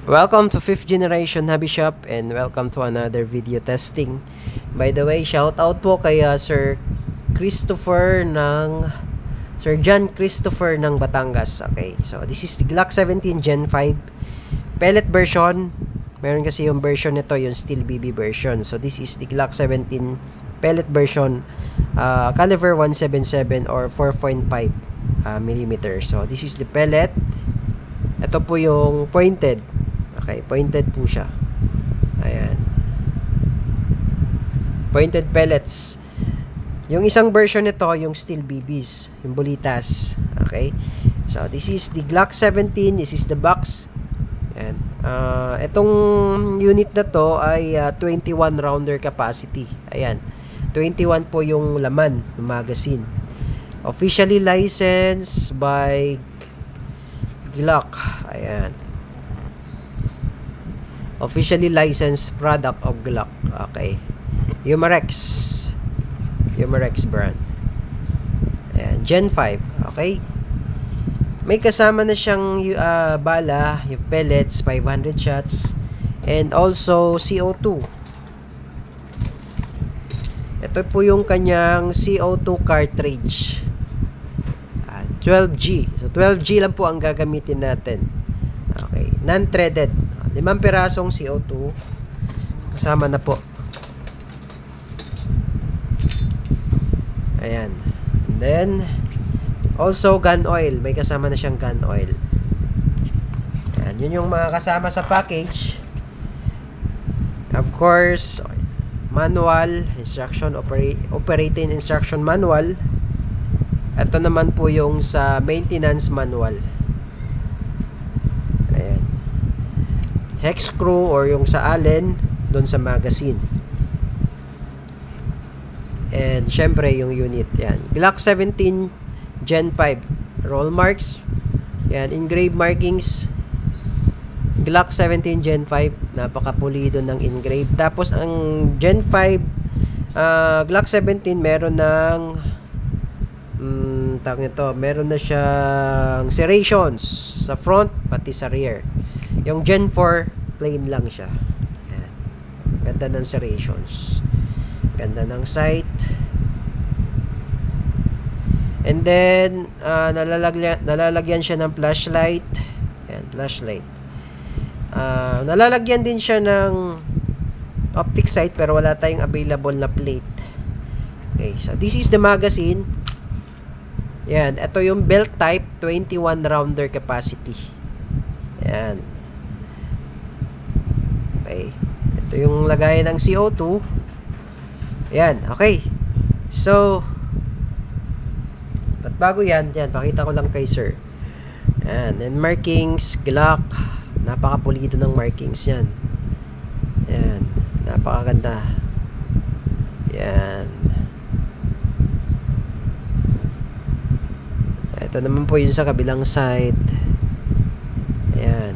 Welcome to 5th generation hobby shop and welcome to another video testing. By the way, shout out po kay Sir John Christopher ng Batangas. Okay, so this is the Glock 17 Gen 5 pellet version. Meron kasi yung version nito, yung steel BB version. So this is the Glock 17 pellet version, caliber 177 or 4.5 millimeter. So this is the pellet. Ito po yung pointed. Okay, pointed po siya. Ayan. Pointed pellets. Yung isang version nito, yung steel BBs, yung bulitas. Okay. So this is the Glock 17. This is the box. Ayan. Itong unit na to ay 21 rounder capacity. Ayan. 21 po yung laman ng magazine. Officially licensed by Glock. Ayan. Officially licensed product of Glock. Okay. Umarex brand. Ayan. Gen 5. Okay. May kasama na siyang bala, yung pellets, 500 shots. And also CO2. Ito po yung kanyang CO2 cartridge. 12G. So 12G lang po ang gagamitin natin. Okay. Non-threaded. 5 pirasong CO2. Kasama na po. Ayan. And then also gun oil. May kasama na siyang gun oil. Ayan. Yun yung mga kasama sa package. Of course, manual, instruction, operating instruction manual. Ito naman po yung sa maintenance manual. Ayan. Hex screw or yung sa Allen doon sa magazine. And syempre yung unit. Ayan. Glock 17 Gen 5 roll marks. Ayan. Engraved markings. Glock 17 Gen 5. Napakapulido ng engraved. Tapos ang Gen 5 Glock 17 meron ng meron na siyang serrations sa front pati sa rear. Yung Gen 4 plain lang siya. Ayan. Ganda ng serrations, ganda ng sight. And then nalalagyan siya ng flashlight. Ayan, flashlight. Nalalagyan din siya ng optic sight pero wala tayong available na plate. Okay, so this is the magazine. Yan, ito yung belt type, 21 rounder capacity. Yan. Okay. Ito yung lagayan ng CO2. Yan, okay. So, bago yan, pakita ko lang kay sir. Yan, and markings, Glock. Napakapulido ng markings yan. Yan, napakaganda. Yan. Ito naman po yun sa kabilang side. Ayan.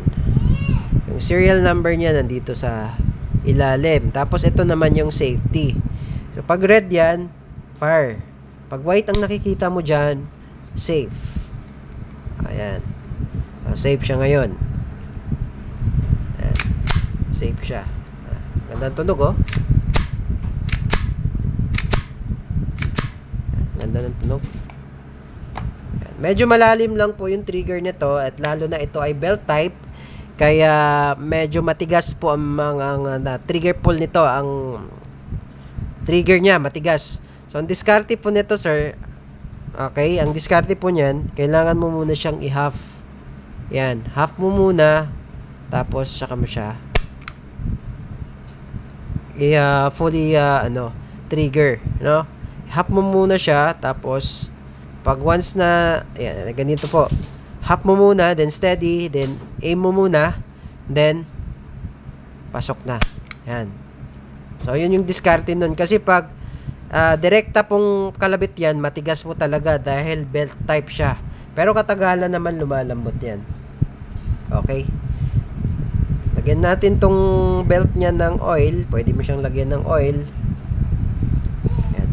Yung serial number niya nandito sa ilalim. Tapos ito naman yung safety. So pag red yan, fire. Pag white ang nakikita mo dyan, safe. Ayan. So, safe siya ngayon. Ayan. Safe siya. Gandang tunog, oh. Ganda ng tunog. Medyo malalim lang po yung trigger nito at lalo na ito ay belt type kaya medyo matigas po ang mga trigger pull nito, ang trigger niya matigas. So ang diskarte po nito sir, okay, ang diskarte po niyan, kailangan mo muna siyang i-half. Yan, half mo muna tapos saka mo siya fully trigger, no? Half mo muna siya tapos pag once na, ayan, ganito po. Half mo muna, then steady, then aim mo muna, then pasok na. Ayan. So, yun yung diskarte nun. Kasi pag direkta pong kalabit yan, matigas po talaga dahil belt type siya. Pero katagalan naman lumalambot yan. Okay. Lagyan natin tong belt niya ng oil. Pwede mo siyang lagyan ng oil. Ayan.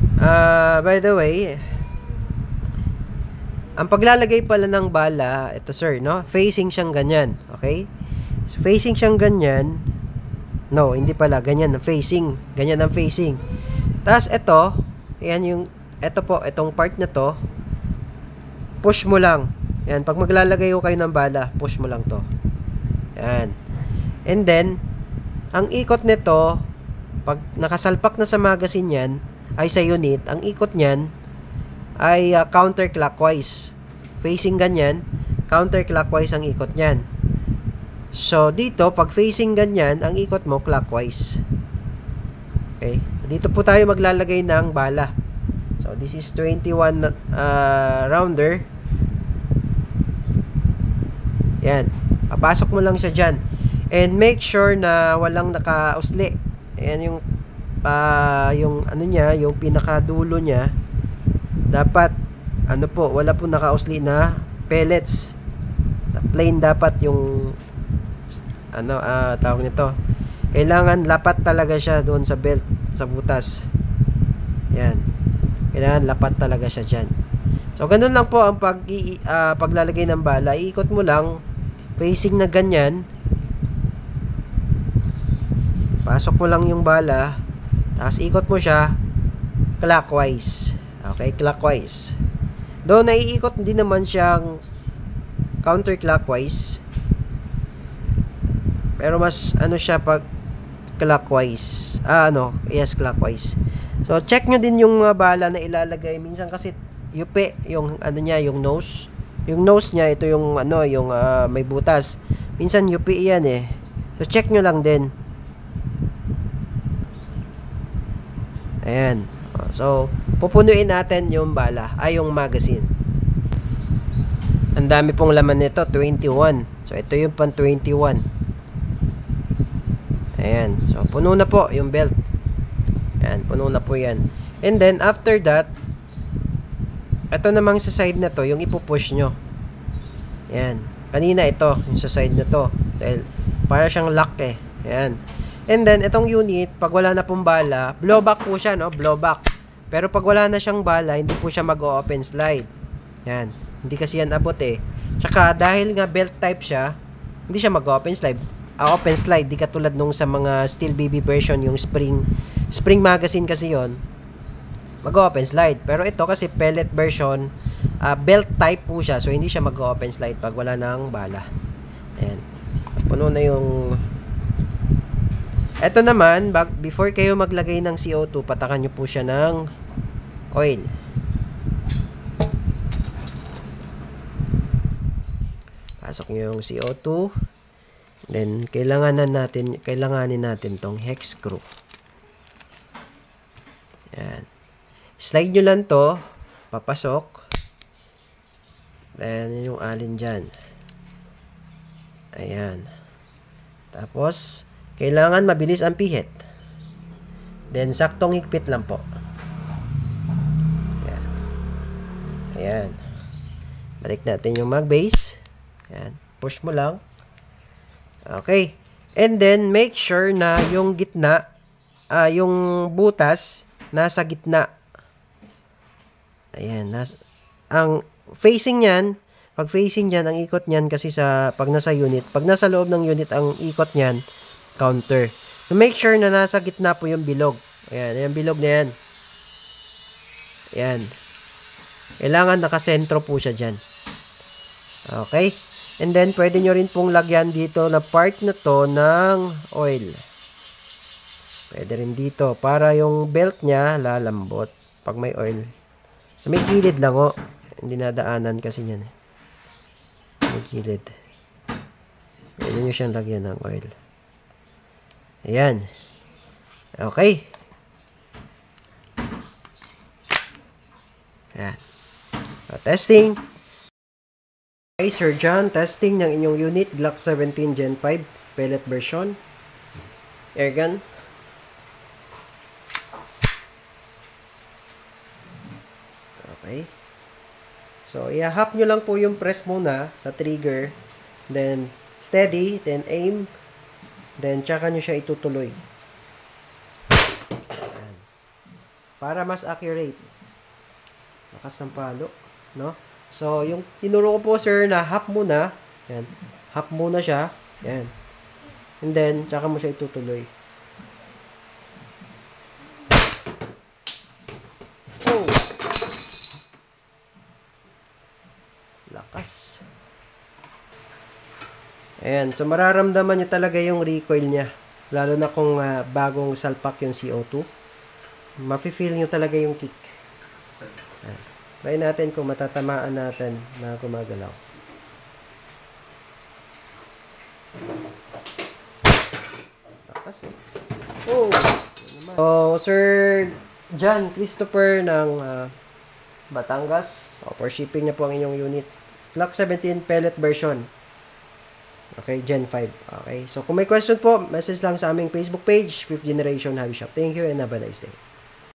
By the way, ang paglalagay pala ng bala, ito sir, no? Facing siyang ganyan, okay? So, facing siyang ganyan. No, hindi pala. Ganyan ang facing. Ganyan ang facing. Tapos, ito. Ayan yung, ito po, itong part na to. Push mo lang. Yan. Pag maglalagay ko kayo ng bala, push mo lang to. Yan. And then, ang ikot nito, pag nakasalpak na sa magazine yan, ay sa unit, ang ikot niyan ay counterclockwise. Facing ganyan, counterclockwise ang ikot niyan. So, dito, pag facing ganyan, ang ikot mo, clockwise. Okay? Dito po tayo maglalagay ng bala. So, this is 21 rounder. Yan. Papasok mo lang siya dyan. And make sure na walang nakausli. Ayan yung ano niya, yung pinakadulo niya. Dapat, ano po, wala po nakausli na pellets. Plain dapat yung ano, tawag nito. Kailangan lapat talaga siya doon sa belt, sa butas. Yan. Kailangan lapat talaga siya dyan. So, ganun lang po ang paglalagay ng bala. Iikot mo lang, facing na ganyan. Pasok mo lang yung bala, tapos ikot mo siya clockwise. Okay, clockwise. Doon naiikot din naman siyang counterclockwise. Pero mas ano siya pag clockwise. Yes, clockwise. So, check nyo din yung bala na ilalagay. Minsan kasi yupi yung ano niya, yung nose. Yung nose niya, ito yung ano, yung may butas. Minsan yupi yan eh. So, check nyo lang din. Ayan. So, pupunuin natin yung bala, yung magazine. Ang dami pong laman nito, 21. So, ito yung pan 21. Ayan. So, puno na po yung belt. Ayan, puno na po yan. And then, after that, ito namang sa side na to, yung ipupush nyo. Ayan. Kanina ito, yung sa side na to. Dahil, para siyang lock eh. Ayan. And then, itong unit, pag wala na pong bala, blowback po siya, no? Blowback. Pero pag wala na siyang bala, hindi po siya mag-open slide. Ayan. Hindi kasi yan abot eh. Tsaka, dahil nga belt type siya, hindi siya mag-open slide. Open slide, di katulad nung sa mga Steel BB version, yung spring magazine kasi yon, mag-open slide. Pero ito kasi pellet version, belt type po siya, so hindi siya mag-open slide pag wala nang bala. Ayan. Puno na yung... Ito naman, before kayo maglagay ng CO2, patakan nyo po siya ng oil. Pasok nyo yung CO2. Then, kailanganin natin tong hex screw. Yan. Slide nyo lang to, papasok. Then, yung alin dyan. Ayan. Tapos, kailangan mabilis ang pihit. Then, saktong higpit lang po. Ayan. Ayan. Balik natin yung mag-base. Ayan. Push mo lang. Okay. And then, make sure na yung gitna, yung butas, nasa gitna. Ayan. Ang facing niyan, pag facing niyan, ang ikot niyan kasi pag nasa unit, pag nasa loob ng unit, ang ikot niyan, counter. So, make sure na nasa gitna po yung bilog. Ayan. Yung bilog na yan. Ayan. Kailangan nakasentro po siya dyan. Okay. And then, pwede nyo rin pong lagyan dito na part na to ng oil. Pwede rin dito. Para yung belt niya lalambot pag may oil. So, may gilid lang o. Hindi nadaanan kasi yan. May gilid. Pwede nyo siyang lagyan ng oil. Ayan. Okay. Ayan. So, testing. Okay, Sir John, testing ng inyong unit, Glock 17 Gen 5, pellet version, airgun. Okay. So, i-hap nyo lang po yung press muna sa trigger, then steady, then aim, then tsaka nyo siya itutuloy. Ayan. Para mas accurate. Lakas ng palo, no? So, yung tinuro ko po, sir, na half muna. Yan. Half muna siya. Yan. And then, tsaka mo siya itutuloy. Oh! Lakas. Ayan. So, mararamdaman nyo talaga yung recoil niya. Lalo na kung bagong salpak yung CO2. Mafe-feel nyo talaga yung kick. Ayan. Try natin kung matatamaan natin na gumagalaw. Lakas eh. Oh! So, Sir John Christopher ng Batangas. For shipping niya po ang inyong unit. Glock 17 pellet version. Okay, Gen 5. Okay, so kung may question po, message lang sa aming Facebook page, 5th Generation Hobby Shop. Thank you and have a nice day.